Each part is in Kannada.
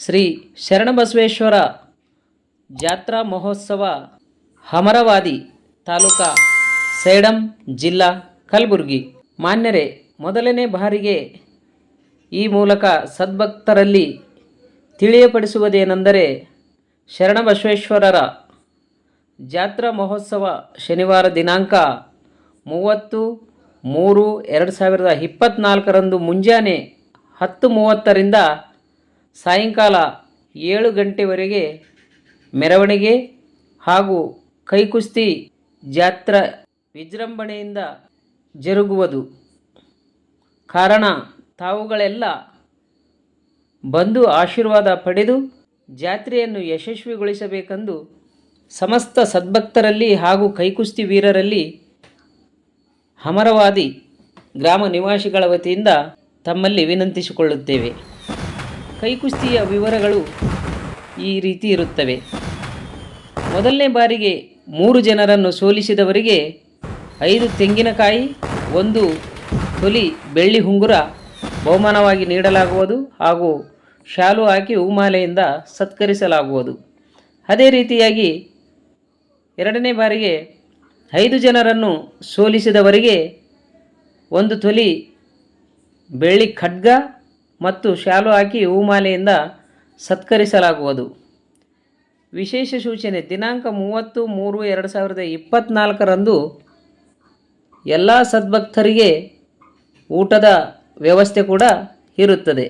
ಶ್ರೀ ಶರಣಬಸವೇಶ್ವರ ಜಾತ್ರಾ ಮಹೋತ್ಸವ ಹಮರವಾದಿ ತಾಲೂಕಾ ಸೇಡಂ ಜಿಲ್ಲಾ ಕಲಬುರಗಿ. ಮಾನ್ಯರೇ, ಮೊದಲನೇ ಬಾರಿಗೆ ಈ ಮೂಲಕ ಸದ್ಭಕ್ತರಲ್ಲಿ ತಿಳಿಯಪಡಿಸುವುದೇನೆಂದರೆ, ಶರಣಬಸವೇಶ್ವರರ ಜಾತ್ರಾ ಮಹೋತ್ಸವ ಶನಿವಾರ ದಿನಾಂಕ 30/3/2024 ಮುಂಜಾನೆ 10:30ರಿಂದ ಸಾಯಂಕಾಲ 7 ಗಂಟೆವರೆಗೆ ಮೆರವಣಿಗೆ ಹಾಗೂ ಕೈಕುಸ್ತಿ ಜಾತ್ರಾ ವಿಜೃಂಭಣೆಯಿಂದ ಜರುಗುವುದು. ಕಾರಣ, ತಾವುಗಳೆಲ್ಲ ಬಂದು ಆಶೀರ್ವಾದ ಪಡೆದು ಜಾತ್ರೆಯನ್ನು ಯಶಸ್ವಿಗೊಳಿಸಬೇಕೆಂದು ಸಮಸ್ತ ಸದ್ಭಕ್ತರಲ್ಲಿ ಹಾಗೂ ಕೈಕುಸ್ತಿ ವೀರರಲ್ಲಿ ಹಮರವಾದಿ ಗ್ರಾಮ ನಿವಾಸಿಗಳ ವತಿಯಿಂದ ತಮ್ಮಲ್ಲಿ ವಿನಂತಿಸಿಕೊಳ್ಳುತ್ತೇವೆ. ಕೈಕುಸ್ತಿಯ ವಿವರಗಳು ಈ ರೀತಿ ಇರುತ್ತವೆ. ಮೊದಲನೇ ಬಾರಿಗೆ 3 ಜನರನ್ನು ಸೋಲಿಸಿದವರಿಗೆ 5 ತೆಂಗಿನಕಾಯಿ, 1 ತೊಲಿ ಬೆಳ್ಳಿ ಉಂಗುರ ಬಹುಮಾನವಾಗಿ ನೀಡಲಾಗುವುದು ಹಾಗೂ ಶಾಲು ಹಾಕಿ ಹೂಮಾಲೆಯಿಂದ ಸತ್ಕರಿಸಲಾಗುವುದು. ಅದೇ ರೀತಿಯಾಗಿ 2ನೇ ಬಾರಿಗೆ 5 ಜನರನ್ನು ಸೋಲಿಸಿದವರಿಗೆ 1 ತೊಲಿ ಬೆಳ್ಳಿ ಖಡ್ಗ ಮತ್ತು ಶಾಲು ಹಾಕಿ ಹೂಮಾಲೆಯಿಂದ ಸತ್ಕರಿಸಲಾಗುವುದು. ವಿಶೇಷ ಸೂಚನೆ: ದಿನಾಂಕ 30/3/2024 ಎಲ್ಲ ಸದ್ಭಕ್ತರಿಗೆ ಊಟದ ವ್ಯವಸ್ಥೆ ಕೂಡ ಇರುತ್ತದೆ.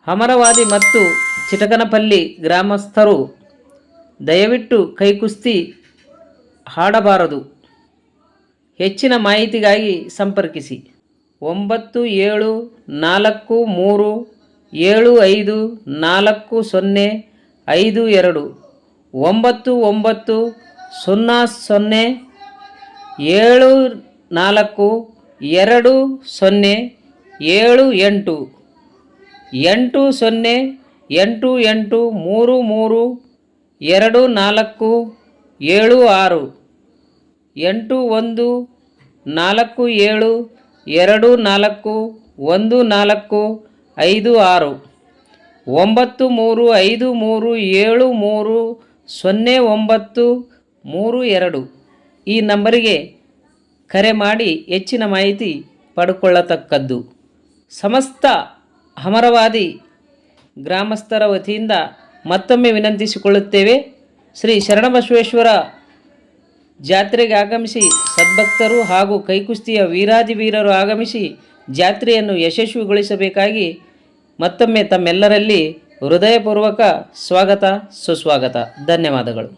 ಹಮರವಾದಿ ಮತ್ತು ಚಿಟಕನಪಲ್ಲಿ ಗ್ರಾಮಸ್ಥರು ದಯವಿಟ್ಟು ಕೈಕುಸ್ತಿ ಆಡಬಾರದು. ಹೆಚ್ಚಿನ ಮಾಹಿತಿಗಾಗಿ ಸಂಪರ್ಕಿಸಿ 9743754052 9900742078 8088332476 8147241456 9353730932 ಈ ನಂಬರಿಗೆ ಕರೆ ಮಾಡಿ ಹೆಚ್ಚಿನ ಮಾಹಿತಿ ಪಡೆದುಕೊಳ್ಳತಕ್ಕದ್ದು. ಸಮಸ್ತ ಹಮರವಾದಿ ಗ್ರಾಮಸ್ಥರ ವತಿಯಿಂದ ಮತ್ತೊಮ್ಮೆ ವಿನಂತಿಸಿಕೊಳ್ಳುತ್ತೇವೆ. ಶ್ರೀ ಶರಣಬಸವೇಶ್ವರ ಜಾತ್ರೆಗೆ ಆಗಮಿಸಿ ಸದ್ಭಕ್ತರು ಹಾಗೂ ಕೈಕುಸ್ತಿಯ ವೀರಾದಿ ವೀರರು ಆಗಮಿಸಿ ಜಾತ್ರೆಯನ್ನು ಯಶಸ್ವಿಗೊಳಿಸಬೇಕಾಗಿ ಮತ್ತೊಮ್ಮೆ ತಮ್ಮೆಲ್ಲರಲ್ಲಿ ಹೃದಯಪೂರ್ವಕ ಸ್ವಾಗತ ಸುಸ್ವಾಗತ. ಧನ್ಯವಾದಗಳು.